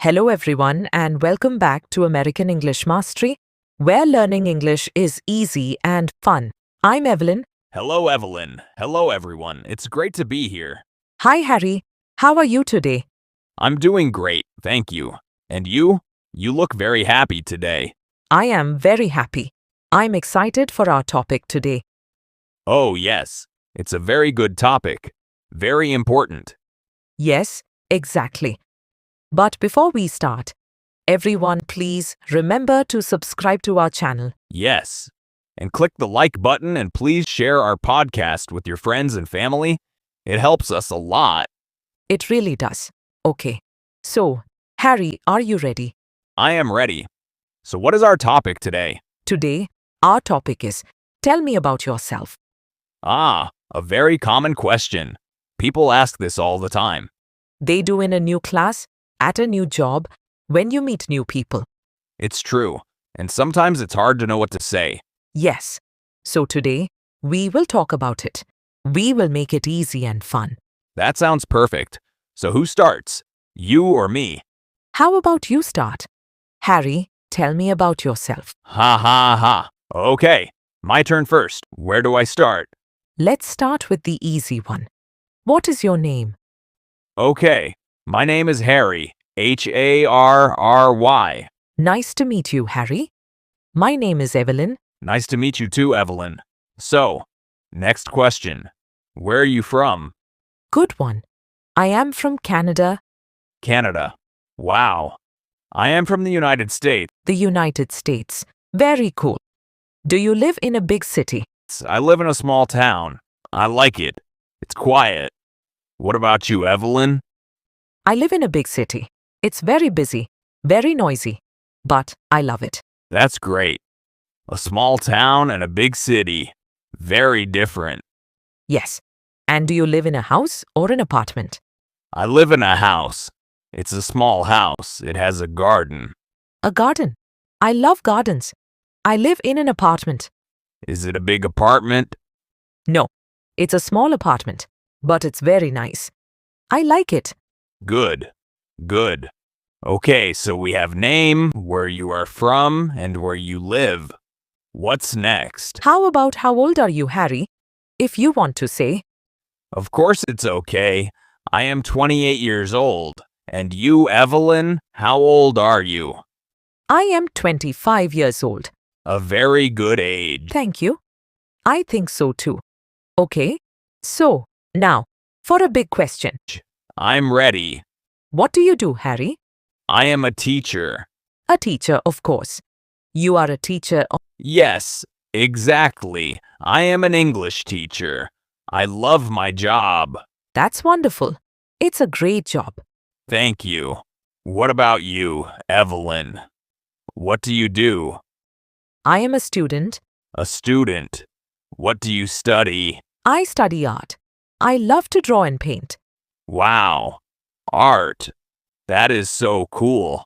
Hello, everyone, and welcome back to American English Mastery, where learning English is easy and fun. I'm Evelyn. Hello, Evelyn. Hello, everyone. It's great to be here. Hi, Harry. How are you today? I'm doing great, thank you. And you? You look very happy today. I am very happy. I'm excited for our topic today. Oh, yes. It's a very good topic. Very important. Yes, exactly. But before we start, everyone please remember to subscribe to our channel. Yes. And click the like button and please share our podcast with your friends and family. It helps us a lot. It really does. Okay. So, Harry, are you ready? I am ready. So what is our topic today? Today, our topic is Tell me about yourself. Ah, a very common question. People ask this all the time. They do in a new class, at a new job, when you meet new people. It's true. And sometimes it's hard to know what to say. Yes. So today, we will talk about it. We will make it easy and fun. That sounds perfect. So who starts? You or me? How about you start? Harry, tell me about yourself. Ha ha ha. Okay, my turn first. Where do I start? Let's start with the easy one. What is your name? Okay, my name is Harry. Harry. Nice to meet you, Harry. My name is Evelyn. Nice to meet you too, Evelyn. So, next question. Where are you from? Good one. I am from Canada, Canada. Wow. I am from the United States. the United States. Very cool. Do you live in a big city? I live in a small town. I like it. It's quiet. What about you, Evelyn? I live in a big city. It's very busy, very noisy, but I love it. That's great. A small town and a big city. Very different. Yes. And do you live in a house or an apartment? I live in a house. It's a small house. It has a garden. A garden. I love gardens. I live in an apartment. Is it a big apartment? No, it's a small apartment, but it's very nice. I like it. Good. Good. Okay, so we have name, where you are from, and where you live. What's next? How about how old are you, Harry? If you want to say. Of course it's okay. I am 28 years old. And you, Evelyn, how old are you? I am 25 years old. A very good age. Thank you. I think so too. Okay, so now for a big question. I'm ready. What do you do, Harry? I am a teacher. A teacher, of course. You are a teacher of. Yes, exactly. I am an English teacher. I love my job. That's wonderful. It's a great job. Thank you. What about you, Evelyn? What do you do? I am a student. A student. What do you study? I study art. I love to draw and paint. Wow. Art. That is so cool.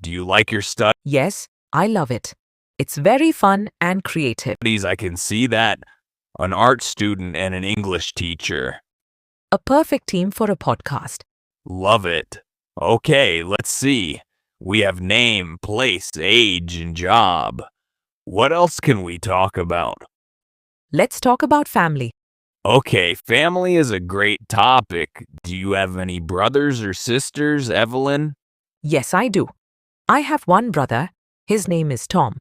Do you like your Yes, I love it. It's very fun and creative. studies? I can see that. An art student and an English teacher. A perfect team for a podcast. Love it. Okay, let's see. We have name, place, age, and job. What else can we talk about? Let's talk about family. Okay, family is a great topic. Do you have any brothers or sisters, Evelyn? Yes, I do. I have one brother. His name is Tom.